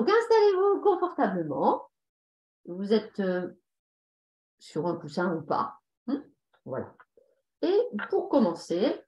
Donc, installez-vous confortablement. Vous êtes sur un coussin ou pas. Voilà. Et pour commencer,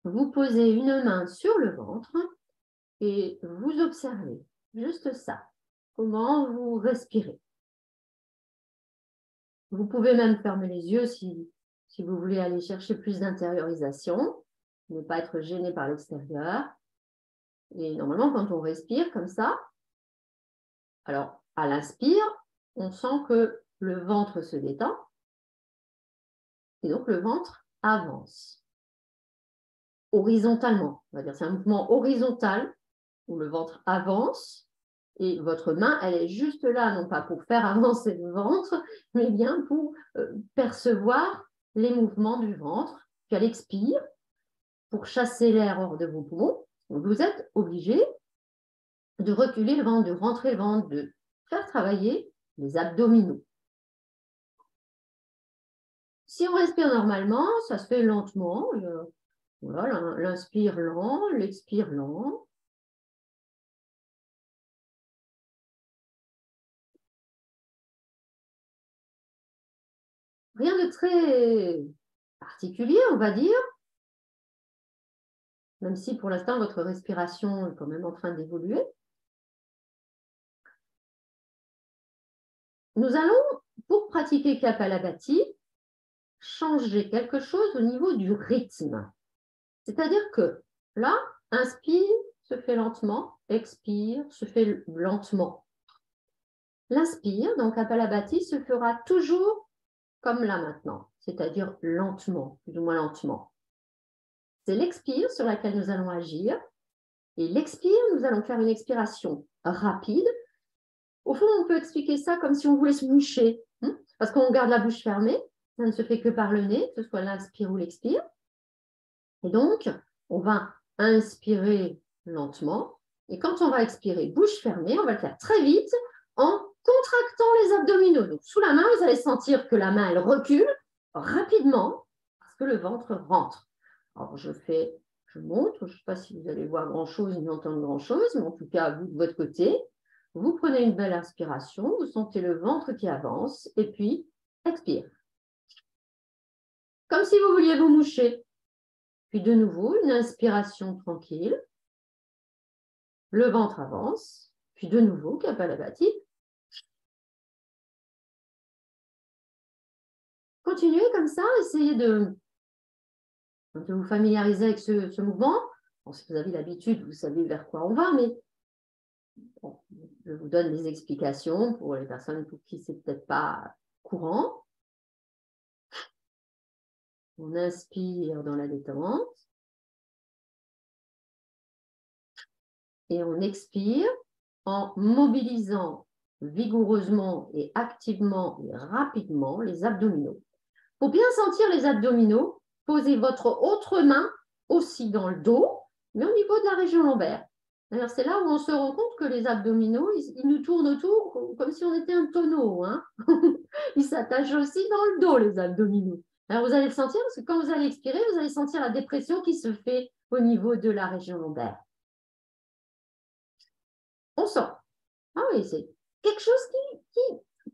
vous posez une main sur le ventre et vous observez juste ça. Comment vous respirez. Vous pouvez même fermer les yeux si vous voulez aller chercher plus d'intériorisation, ne pas être gêné par l'extérieur. Et normalement, quand on respire comme ça, alors à l'inspire, on sent que le ventre se détend et donc le ventre avance horizontalement. On va dire c'est un mouvement horizontal où le ventre avance et votre main, elle est juste là, non pas pour faire avancer le ventre, mais bien pour percevoir les mouvements du ventre. Puis elle expire pour chasser l'air hors de vos poumons. Donc vous êtes obligé de reculer le ventre, de rentrer le ventre, de faire travailler les abdominaux. Si on respire normalement, ça se fait lentement. Voilà, l'inspire lent, l'expire lent. Rien de très particulier, on va dire, même si pour l'instant, votre respiration est quand même en train d'évoluer. Nous allons, pour pratiquer Kapalabhati, changer quelque chose au niveau du rythme. C'est-à-dire que là, inspire se fait lentement, expire se fait lentement. L'inspire, donc Kapalabhati, se fera toujours comme là maintenant, c'est-à-dire lentement, plus ou moins lentement. C'est l'expire sur laquelle nous allons agir. Et l'expire, nous allons faire une expiration rapide. Au fond, on peut expliquer ça comme si on voulait se moucher, parce qu'on garde la bouche fermée, ça ne se fait que par le nez, que ce soit l'inspire ou l'expire. Et donc, on va inspirer lentement, et quand on va expirer bouche fermée, on va le faire très vite en contractant les abdominaux. Donc, sous la main, vous allez sentir que la main, elle recule rapidement, parce que le ventre rentre. Alors, je montre, je ne sais pas si vous allez voir grand-chose ni entendre grand-chose, mais en tout cas, vous, de votre côté, vous prenez une belle inspiration, vous sentez le ventre qui avance, et puis, expire. Comme si vous vouliez vous moucher. Puis de nouveau, une inspiration tranquille, le ventre avance, puis de nouveau, Kapalabhati. Continuez comme ça, essayez de vous familiariser avec ce mouvement. Bon, si vous avez l'habitude, vous savez vers quoi on va, mais bon, je vous donne des explications pour les personnes pour qui c'est peut-être pas courant. On inspire dans la détente et on expire en mobilisant vigoureusement et activement et rapidement les abdominaux. Pour bien sentir les abdominaux, posez votre autre main aussi dans le dos, mais au niveau de la région lombaire. D'ailleurs, c'est là où on se rend compte que les abdominaux, ils nous tournent autour comme si on était un tonneau. Ils s'attachent aussi dans le dos, les abdominaux. Alors, vous allez le sentir, parce que quand vous allez expirer, vous allez sentir la dépression qui se fait au niveau de la région lombaire. On sent. Ah oui, c'est quelque chose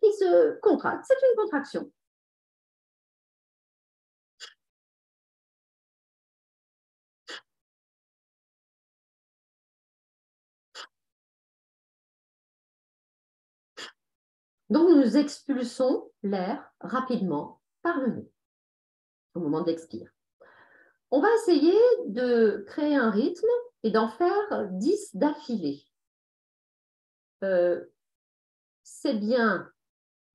qui se contracte. C'est une contraction. Donc, nous expulsons l'air rapidement par le nez au moment d'expire. On va essayer de créer un rythme et d'en faire 10 d'affilée. C'est bien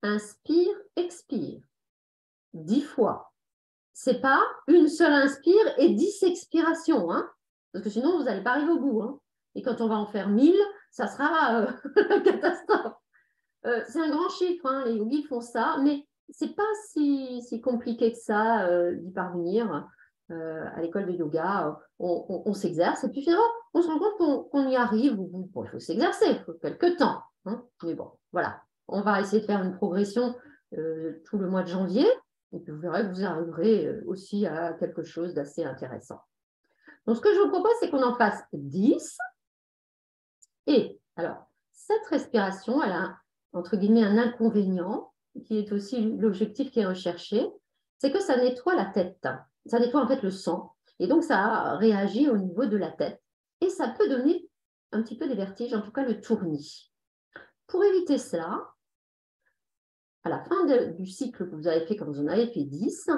inspire, expire 10 fois. Ce n'est pas une seule inspire et 10 expirations, parce que sinon, vous n'allez pas arriver au bout. Et quand on va en faire 1000, ça sera la catastrophe. C'est un grand chiffre, les yogis font ça, mais ce n'est pas si compliqué que ça d'y parvenir. À l'école de yoga, on s'exerce et puis finalement, on se rend compte qu'on y arrive. Bon, il faut s'exercer, il faut quelques temps. Mais bon, voilà. On va essayer de faire une progression tout le mois de janvier et puis vous verrez que vous arriverez aussi à quelque chose d'assez intéressant. Donc, ce que je vous propose, c'est qu'on en fasse 10. Et alors, cette respiration, elle a, entre guillemets, un inconvénient, qui est aussi l'objectif qui est recherché, c'est que ça nettoie la tête. Ça nettoie en fait le sang. Et donc, ça réagit au niveau de la tête. Et ça peut donner un petit peu des vertiges, en tout cas le tournis. Pour éviter cela, à la fin du cycle que vous avez fait, quand vous en avez fait 10,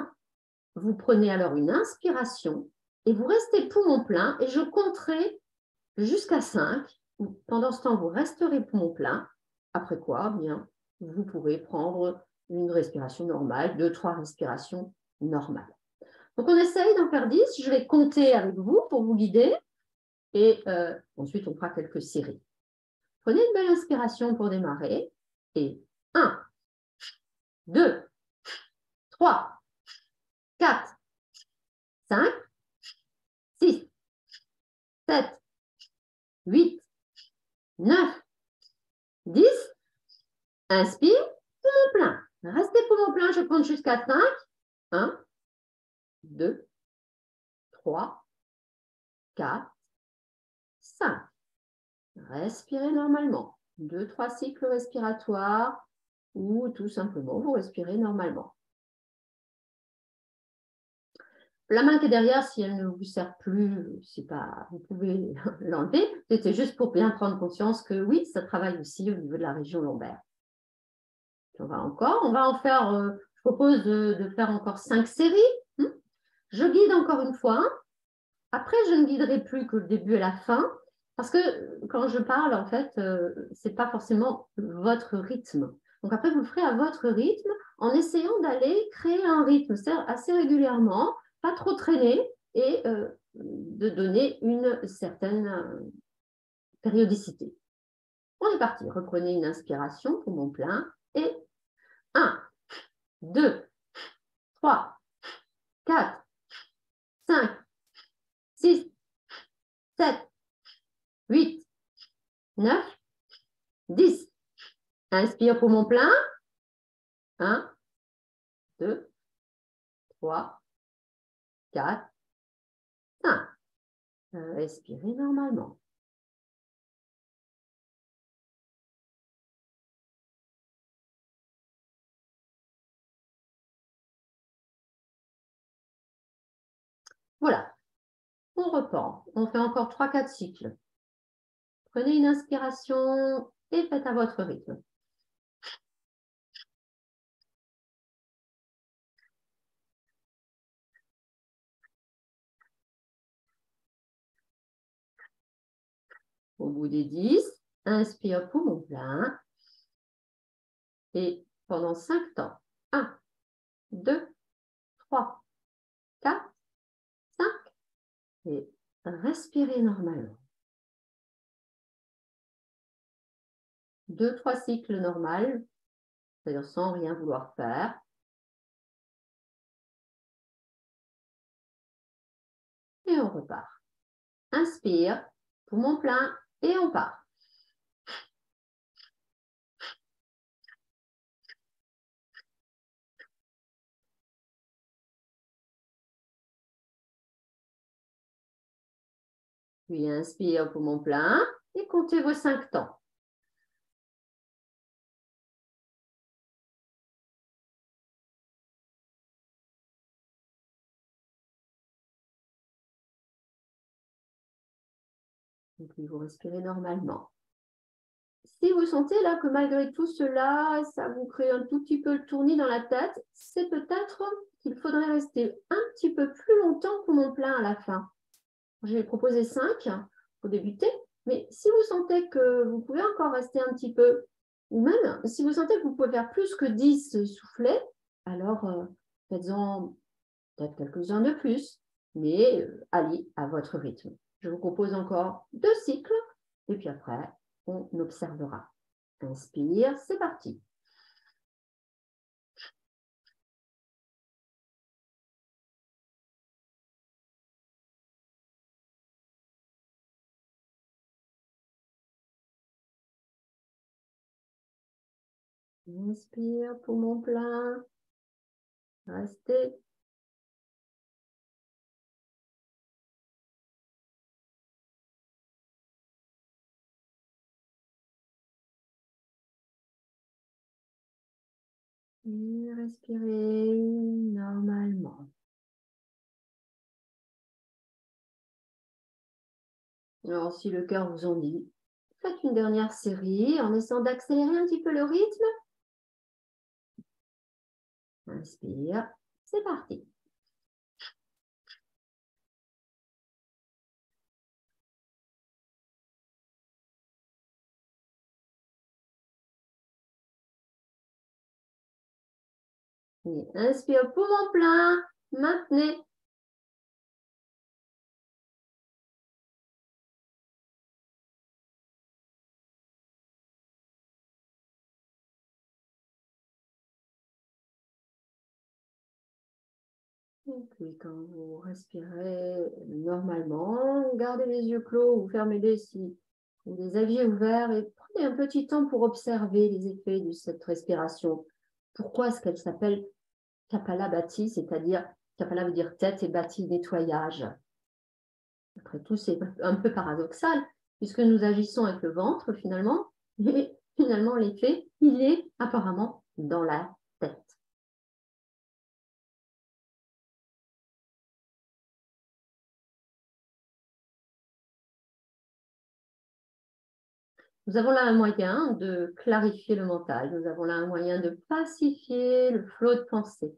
vous prenez alors une inspiration et vous restez poumon plein et je compterai jusqu'à 5. Pendant ce temps, vous resterez poumon plein. Après quoi, bien, vous pourrez prendre une respiration normale, 2-3 respirations normales. Donc, on essaye d'en faire 10. Je vais compter avec vous pour vous guider. Et ensuite, on fera quelques séries. Prenez une belle inspiration pour démarrer. Et 1, 2, 3, 4, 5, 6, 7, 8, 9, 10. Inspire, poumon plein. Restez poumon plein, je compte jusqu'à 5. 1, 2, 3, 4, 5. Respirez normalement. 2-3 cycles respiratoires ou tout simplement vous respirez normalement. La main qui est derrière, si elle ne vous sert plus, c'est pas, vous pouvez l'enlever. C'était juste pour bien prendre conscience que oui, ça travaille aussi au niveau de la région lombaire. On va en faire, je propose de faire encore 5 séries. Je guide encore une fois. Après, je ne guiderai plus que le début et la fin, parce que quand je parle, en fait, ce n'est pas forcément votre rythme. Donc après, vous le ferez à votre rythme en essayant d'aller créer un rythme assez régulièrement, pas trop traîner et de donner une certaine périodicité. On est parti. Reprenez une inspiration, poumon plein, et 1, 2, 3, 4, 5, 6, 7, 8, 9, 10. Inspire poumon plein. 1, 2, 3, 4, 5. Respirez normalement. Voilà. On reprend. On fait encore 3-4 cycles. Prenez une inspiration et faites à votre rythme. Au bout des 10, inspire poumon plein. Et pendant 5 temps. 1, 2, 3, 4, 5. Et respirez normalement. 2-3 cycles normaux, c'est-à-dire sans rien vouloir faire. Et on repart. Inspire, poumon plein, et on part. Puis inspire, poumon plein, et comptez vos 5 temps. Et puis vous respirez normalement. Si vous sentez là que malgré tout cela, ça vous crée un tout petit peu le tournis dans la tête, c'est peut-être qu'il faudrait rester un petit peu plus longtemps poumon plein à la fin. J'ai proposé 5 pour débuter, mais si vous sentez que vous pouvez encore rester un petit peu, ou même si vous sentez que vous pouvez faire plus que 10 soufflets, alors faites-en peut-être quelques-uns de plus, mais allez à votre rythme. Je vous propose encore 2 cycles, et puis après, on observera. Inspire, c'est parti. Inspire, poumon plein. Restez. Et respirez normalement. Alors, si le cœur vous en dit, faites une dernière série en essayant d'accélérer un petit peu le rythme. Inspire, c'est parti. Et inspire poumon plein, maintenez. Et puis quand vous respirez normalement, gardez les yeux clos ou fermez-les si vous les aviez ouverts et prenez un petit temps pour observer les effets de cette respiration. Pourquoi est-ce qu'elle s'appelle Kapalabhati, c'est-à-dire Kapala veut dire tête et bhati nettoyage. Après tout, c'est un peu paradoxal puisque nous agissons avec le ventre finalement, et finalement l'effet, il est apparemment dans la tête. Nous avons là un moyen de clarifier le mental. Nous avons là un moyen de pacifier le flot de pensée.